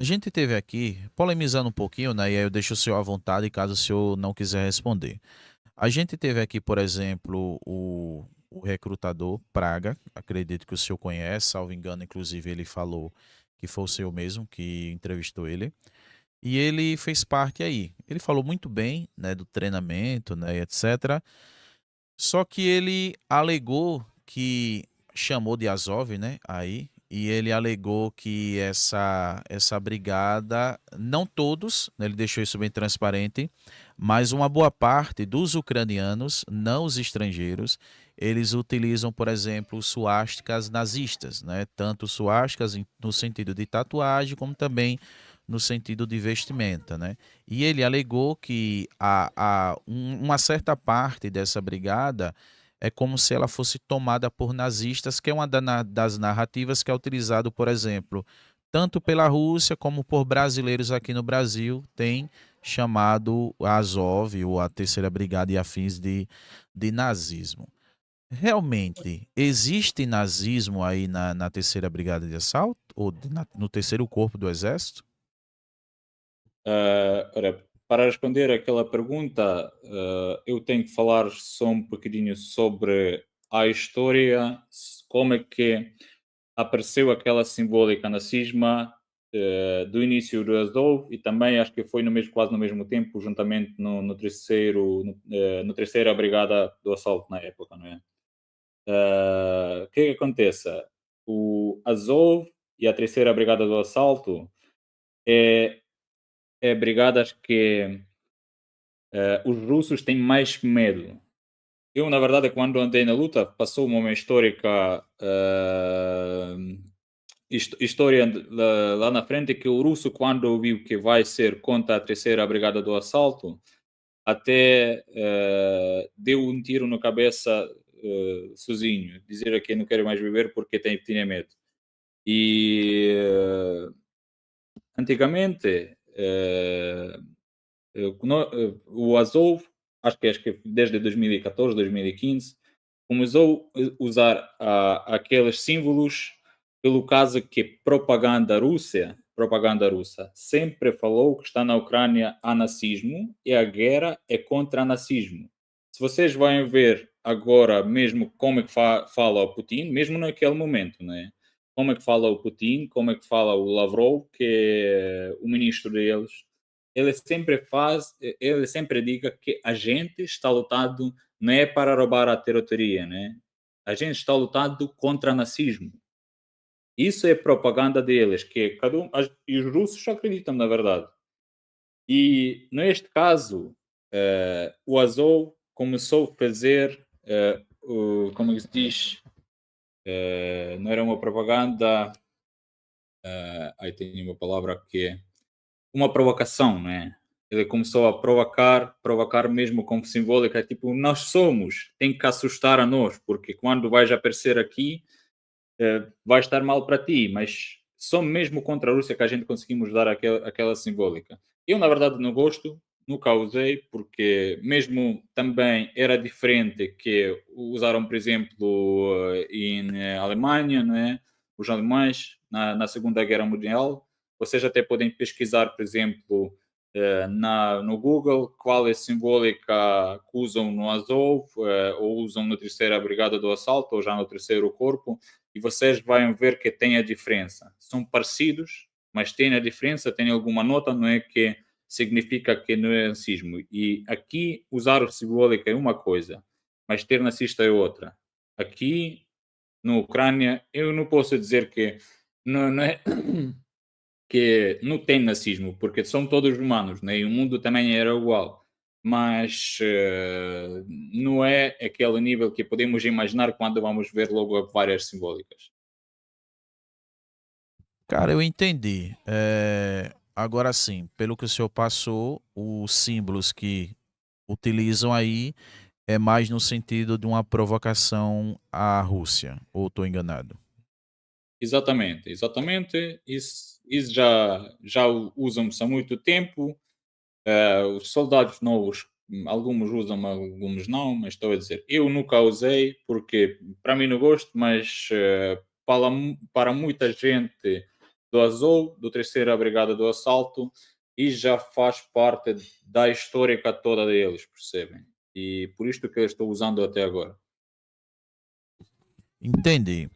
A gente teve aqui, polemizando um pouquinho, né? E aí eu deixo o senhor à vontade caso o senhor não quiser responder. A gente teve aqui, por exemplo, o recrutador Praga, acredito que o senhor conhece, salvo engano, inclusive ele falou que foi o senhor mesmo que entrevistou ele. E ele fez parte aí. Ele falou muito bem, né, do treinamento, né, etc. Só que ele alegou que chamou de Azov, né, aí, e ele alegou que essa brigada, não todos, né, ele deixou isso bem transparente, mas uma boa parte dos ucranianos, não os estrangeiros, eles utilizam, por exemplo, suásticas nazistas, né, tanto suásticas no sentido de tatuagem, como também no sentido de vestimenta, né? E ele alegou que uma certa parte dessa brigada é como se ela fosse tomada por nazistas, que é uma das narrativas que é utilizado, por exemplo, tanto pela Rússia como por brasileiros aqui no Brasil, tem chamado a Azov ou a Terceira Brigada e afins de nazismo. Realmente, existe nazismo aí na Terceira Brigada de Assalto? Ou no Terceiro Corpo do Exército? Ora, para responder aquela pergunta, eu tenho que falar só um bocadinho sobre a história, como é que apareceu aquela simbólica na cisma do início do Azov e também acho que foi no mesmo, quase no mesmo tempo, juntamente no terceiro, no terceira brigada do assalto na época, não é? O que é que acontece? O Azov e a terceira brigada do assalto é, é brigadas que os russos têm mais medo. Eu, na verdade, quando andei na luta, passou-me uma histórica história lá na frente que o russo, quando viu que vai ser contra a terceira brigada do assalto, até deu um tiro na cabeça sozinho, dizer que não quero mais viver porque tinha medo. E antigamente o Azov, acho que desde 2014, 2015, começou a usar aqueles símbolos pelo caso que propaganda russa, sempre falou que está na Ucrânia há nazismo e a guerra é contra o nazismo. Se vocês vão ver agora mesmo como é que fala o Putin, mesmo naquele momento, né? Como é que fala o Putin, como é que fala o Lavrov, que é o ministro deles, ele sempre diga que a gente está lutado não é para roubar a territoria, né? A gente está lutado contra o nazismo. Isso é propaganda deles, que cada um, e os russos só acreditam na verdade. E neste caso, o Azov começou a fazer, como é que se diz, não era uma propaganda, aí tem uma palavra que é uma provocação, né? Ele começou a provocar mesmo como simbólica, tipo, nós somos, tem que assustar a nós, porque quando vais aparecer aqui, vai estar mal para ti, mas só mesmo contra a Rússia que a gente conseguimos dar aquela simbólica. Eu, na verdade, não gosto, nunca usei, porque mesmo também era diferente que usaram, por exemplo, em Alemanha, não é? Os alemães, na Segunda Guerra Mundial, vocês até podem pesquisar, por exemplo, no Google, qual é a simbólica que usam no Azov, ou usam na Terceira Brigada do Assalto, ou já no Terceiro Corpo, e vocês vão ver que tem a diferença. São parecidos, mas tem a diferença, tem alguma nota, não é que significa que não é racismo. E aqui usar o simbólica é uma coisa, mas ter nazista é outra. Aqui, na Ucrânia, eu não posso dizer que não é que não tem nazismo, porque são todos humanos, né? E o mundo também era igual. Mas não é aquele nível que podemos imaginar quando vamos ver logo várias simbólicas. Cara, eu entendi. Agora sim, pelo que o senhor passou, os símbolos que utilizam aí é mais no sentido de uma provocação à Rússia, ou estou enganado? Exatamente, exatamente. Isso já usam-se há muito tempo. Os soldados novos, alguns usam, alguns não, mas estou a dizer, eu nunca usei porque para mim não gosto, mas para muita gente do Azul, do terceira Brigada do Assalto, e já faz parte da histórica toda deles, percebem? E por isto que eu estou usando até agora. Entendi.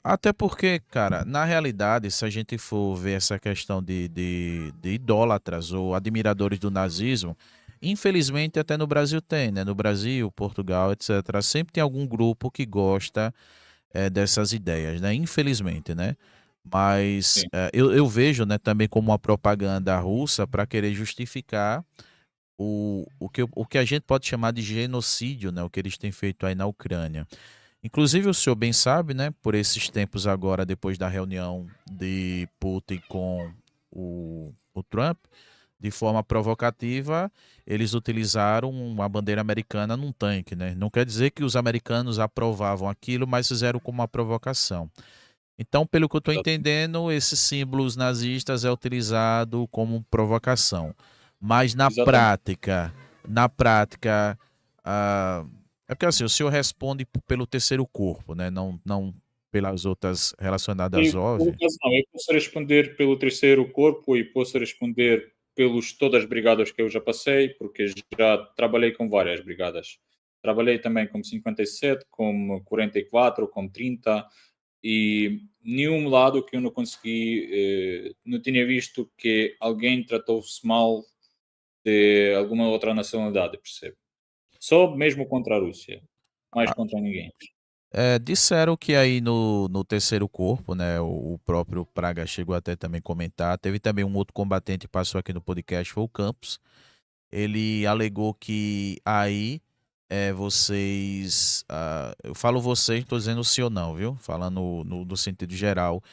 Até porque, cara, na realidade, se a gente for ver essa questão de idólatras ou admiradores do nazismo, infelizmente até no Brasil tem, né? No Brasil, Portugal, etc. Sempre tem algum grupo que gosta dessas ideias, né? Infelizmente, né? Mas Sim, eu vejo, né, também como uma propaganda russa para querer justificar o que a gente pode chamar de genocídio, né? O que eles têm feito aí na Ucrânia. Inclusive, o senhor bem sabe, né, por esses tempos agora, depois da reunião de Putin com o Trump, de forma provocativa, eles utilizaram uma bandeira americana num tanque, né? Não quer dizer que os americanos aprovavam aquilo, mas fizeram como uma provocação. Então, pelo que eu estou exatamente. entendendo, esses símbolos nazistas é utilizado como provocação. Mas Exatamente. na prática, ah, é porque assim, o senhor responde pelo terceiro corpo, né? Não pelas outras relacionadas E às por OVNI. acaso não, eu posso responder pelo terceiro corpo e posso responder pelos todas as brigadas que eu já passei, porque já trabalhei com várias brigadas. Trabalhei também como 57, como 44, como 30 e nenhum lado que eu não consegui, não tinha visto que alguém tratou-se mal de alguma outra nacionalidade, percebe? Só mesmo contra a Rússia, mais contra ninguém. Disseram que aí no terceiro corpo, né? O próprio Praga chegou até também comentar. Teve também um outro combatente que passou aqui no podcast, foi o Campos. Ele alegou que aí vocês. Eu falo vocês, estou dizendo sim ou não, viu? Falando no sentido geral,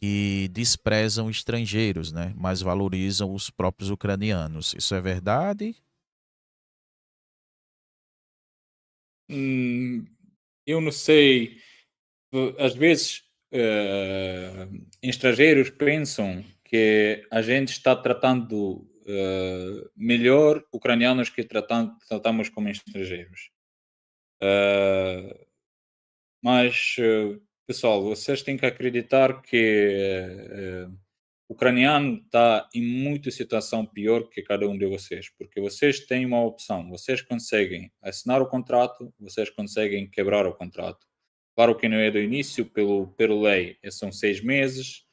que desprezam estrangeiros, né? Mas valorizam os próprios ucranianos. Isso é verdade? Hum, eu não sei. Às vezes, estrangeiros pensam que a gente está tratando melhor ucranianos que tratamos como estrangeiros. Eh, mas, pessoal, vocês têm que acreditar que o ucraniano está em muita situação pior que cada um de vocês, porque vocês têm uma opção, vocês conseguem assinar o contrato, vocês conseguem quebrar o contrato. Claro que não é do início, pelo lei, são 6 meses,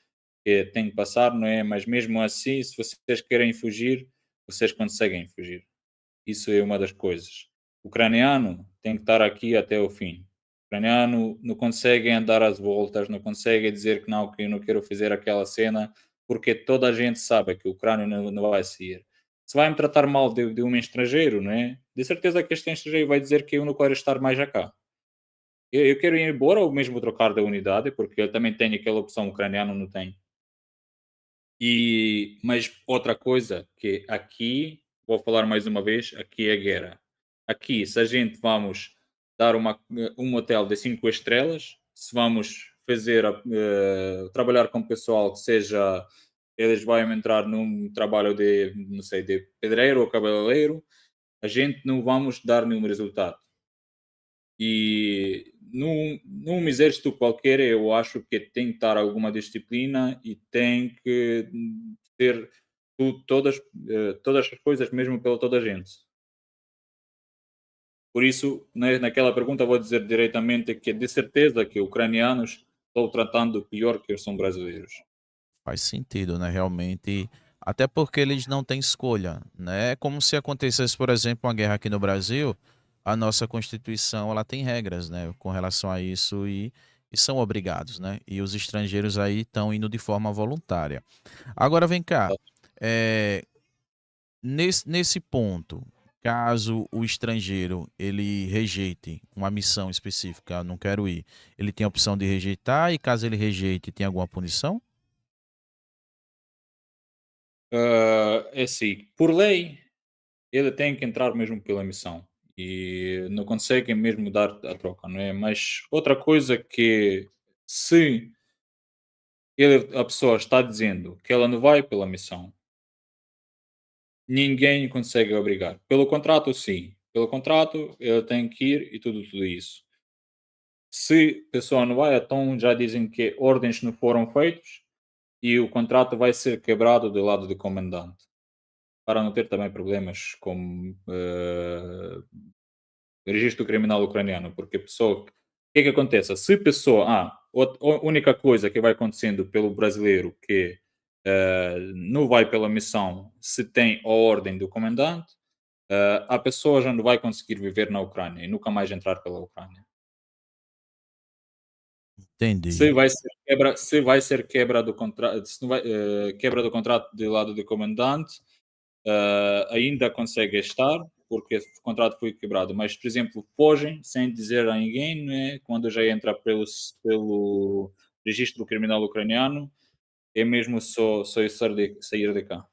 que tem que passar, não é? Mas mesmo assim, se vocês querem fugir, vocês conseguem fugir. Isso é uma das coisas. O ucraniano tem que estar aqui até o fim. O ucraniano não consegue andar às voltas, não consegue dizer que eu não quero fazer aquela cena, porque toda a gente sabe que o Ucrânia não vai sair. Se vai me tratar mal de um estrangeiro, não é? De certeza que este estrangeiro vai dizer que eu não quero estar mais cá. Eu quero ir embora ou mesmo trocar da unidade, porque eu também tenho aquela opção, o ucraniano não tem. Mas outra coisa que aqui, vou falar mais uma vez, aqui é guerra. Aqui, se a gente vamos dar um hotel de 5 estrelas, se vamos trabalhar com pessoal que seja, eles vão entrar num trabalho de, não sei, de pedreiro ou cabeleireiro, a gente não vamos dar nenhum resultado. E num exército qualquer, eu acho que tem que estar alguma disciplina e tem que ter todas as coisas mesmo pela toda a gente. Por isso, naquela pergunta, vou dizer diretamente que de certeza que ucranianos estão tratando pior que os são brasileiros. Faz sentido, né? Realmente. Até porque eles não têm escolha, né? É como se acontecesse, por exemplo, uma guerra aqui no Brasil, a nossa Constituição ela tem regras, né, com relação a isso e são obrigados, né? E os estrangeiros aí estão indo de forma voluntária. Agora vem cá, é, nesse ponto, caso o estrangeiro ele rejeite uma missão específica, não quero ir, ele tem a opção de rejeitar e caso ele rejeite, tem alguma punição? É assim, por lei, ele tem que entrar mesmo pela missão e não conseguem mesmo dar a troca, não é? Mas outra coisa que se a pessoa está dizendo que ela não vai pela missão, ninguém consegue obrigar. Pelo contrato, sim. Pelo contrato, ele tem que ir e tudo isso. Se a pessoa não vai, então já dizem que ordens não foram feitas e o contrato vai ser quebrado do lado do comandante, para não ter também problemas com registro criminal ucraniano, porque a pessoa, o que é que acontece? Se a pessoa, a única coisa que vai acontecendo pelo brasileiro que não vai pela missão se tem a ordem do comandante, a pessoa já não vai conseguir viver na Ucrânia e nunca mais entrar pela Ucrânia. Entendi. Se vai ser quebra do contrato, se não vai, quebra do contrato do lado do comandante, ainda consegue estar, porque o contrato foi quebrado. Mas, por exemplo, fogem sem dizer a ninguém, né? Quando já entra pelo registro criminal ucraniano, é mesmo só sair de cá.